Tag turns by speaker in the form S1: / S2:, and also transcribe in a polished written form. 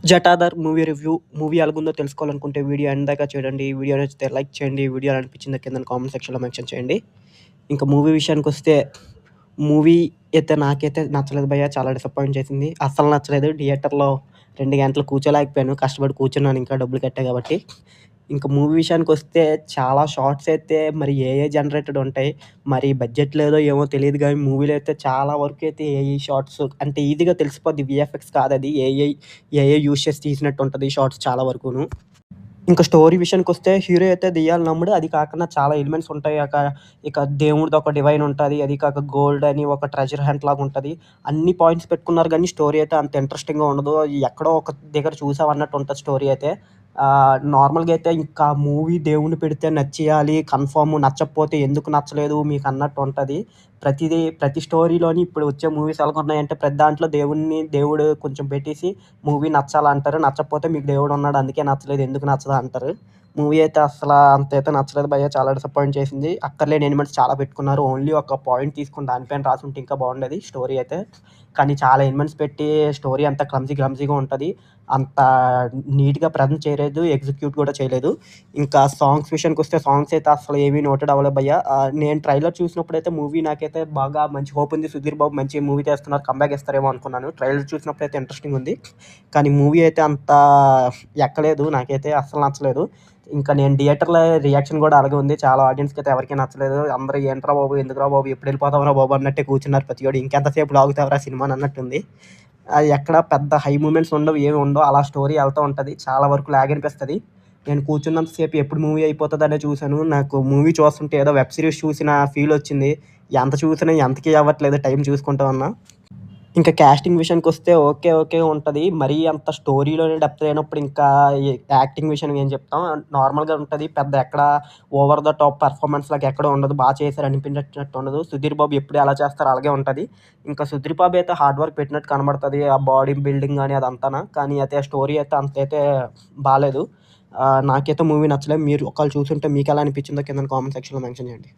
S1: 'Jatadhara' movie review. Movie ఎలాగుందో తెలుసుకోవాలనుకుంటే video end దాకా చూడండి. వీడియో నచ్చితే లైక్ చేయండి. వీడియో ఎలా అనిపించిందో కిందన కామెంట్ సెక్షన్‌లో మెన్షన్ చేయండి. ఇంక మూవీ విషయానికొస్తే, మూవీ అయితే నాకైతే నచ్చలేదు భయ్యా. చాలా డిసప్పాయింట్ చేసింది. అస్సలు నచ్చలేదు. థియేటర్‌లో 2 గంటలు కూర్చోలేకపోయాను. కష్టపడి కూర్చున్నాను ఇంకా డబ్బులు కట్టా కాబట్టి. ఇంక మూవీ విషయానికొస్తే చాలా షార్ట్స్ అయితే మరి ఏఐ జనరేటెడ్ ఉంటాయి. మరి బడ్జెట్ లేదో ఏమో తెలీదు గానీ మూవీలో అయితే చాలా వరకైతే ఏఐ షార్ట్స్ అంటే ఈజీగా తెలిసిపోద్ది. వీఎఫ్ఎక్స్ కాదది. ఏఐ యూజ్ చేసి తీసినట్టు ఉంటది షార్ట్స్ చాలా వరకును. ఇంక స్టోరీ విషయానికొస్తే హీరో అయితే దెయ్యాలను నమ్మడు. అది కాకుండా చాలా ఎలిమెంట్స్ ఉంటాయి. ఇక దేవుడిదొక డివైన్ ఉంటది. అది కాక గోల్డ్ అని ఒక ట్రెజర్ హంట్ లాగా ఉంటది. అన్ని పాయింట్స్ పెట్టుకున్నారు గానీ స్టోరీ అయితే అంత ఇంట్రెస్టింగ్‌గా ఉండదు. ఎక్కడో ఒక దగ్గర చూసామన్నట్టు ఉంటది స్టోరీ అయితే. నార్మల్‌గా అయితే ఇంకా మూవీ దేవుడిని పెడితే నచ్చేయాలి కన్ఫర్మ్. నచ్చకపోతే ఎందుకు నచ్చలేదు మీకన్నట్టు ఉంటది. ప్రతి స్టోరీలోని ఇప్పుడు వచ్చే మూవీస్ ఎలాగున్నాయంటే ప్రతి దాంట్లో దేవుడు కొంచెం పెట్టేసి మూవీ నచ్చాలంటారు. నచ్చకపోతే మీకు దేవుడున్నాడు అందుకే నచ్చలేదు. ఎందుకు నచ్చదు అంటారు. మూవీ అయితే అంతైతే నచ్చలేదు భయ్యా. చాలా డిసప్పాయింట్ చేసింది. అక్కర్లేని ఎలిమెంట్స్ చాలా పెట్టుకున్నారు. ఓన్లీ ఒక పాయింట్ తీసుకొని దానిపైన రాసుంటే ఇంకా బాగుండేది స్టోరీ అయితే. కానీ చాలా ఎలిమెంట్స్ పెట్టి స్టోరీ అంతా క్లమ్జీగా ఉంటది. అంత నీట్‌గా ప్రజెంట్ చేయలేదు. ఎగ్జిక్యూట్ కూడా చేయలేదు. ఇంకా సాంగ్స్ విషయానికొస్తే సాంగ్స్ అయితే అస్సలు ఏమీ నోటెడ్ అవ్వలేదు భయ్యా. నేను ట్రైలర్ చూసినప్పుడైతే మూవీ నాకైతే బాగా మంచి హోప్ ఉంది. 'సుధీర్ బాబు' మంచి మూవీ తీస్తున్నారు. కమ్‌బ్యాక్ ఇస్తారేమో అనుకున్నాను. ట్రైలర్ చూసినప్పుడైతే ఇంట్రెస్టింగ్ ఉంది. కానీ మూవీ అయితే అంత ఎక్కలేదు. నాకైతే అస్సలు నచ్చలేదు. ఇంకా నేను థియేటర్‌లో రియాక్షన్ కూడా అలాగే ఉంది. చాలా ఆడియన్స్‌కి అయితే ఎవరికీ నచ్చలేదు. అందరూ ఏంట్రా బాబు! ఎందుకురా బాబు! ఎప్పుడెళ్ళిపోతావురా బాబు! అన్నట్టే కూర్చున్నారు ప్రతివాడు. ఇంకెంతసేపు లాగుతావురా సినిమాని అన్నట్టుంది. ఎక్కడ పెద్ద హై మూమెంట్స్ ఉండవు. ఏమి ఉండవు. అలా స్టోరీ ఎళ్తా ఉంటది. చాలా వరకు లాగ్ అనిపిస్తది. నేను కూర్చున్నంత సేపు ఎప్పుడు మూవీ అయిపోతదనే చూసాను. నాకు మూవీ చూస్తుంటే ఏదో వెబ్ సీరీస్ చూసిన ఫీలొచ్చింది. ఎంత చూసినా ఎంతకీ అవ్వట్లేదు టైం చూసుకుంటా ఉన్నా. ఇంకా కాస్టింగ్ విషయానికొస్తే ఓకే ఉంటది. మరీ అంత స్టోరీలోనే డెప్త్ లేనప్పుడు ఇంకా యాక్టింగ్ విషయానికి ఏం చెప్తాం. నార్మల్‌గా ఉంటది. పెద్ద ఎక్కడ ఓవర్ ద టాప్ పెర్ఫార్మన్స్ లాగా ఎక్కడ ఉండదు. చేశారు అనిపించేటట్టు ఉండదు. 'సుధీర్ బాబు' ఎప్పుడు ఎలా చేస్తారో అలాగే ఉంటది. ఇంకా 'సుధీర్ బాబు' అయితే హార్డ్ వర్క్ పెట్టినట్టు కనబడతది. ఆ బాడీ బిల్డింగ్ గాని అదంతాన. కానీ అయితే స్టోరీ అయితే అంతైతే బాలేదు. నాకైతే మూవీ నచ్చలేదు. మీరు ఒకవేళ చూసుంటే మీకెలా అనిపించిందో కిందన కామెంట్ సెక్షన్‌లో మెన్షన్ చేయండి.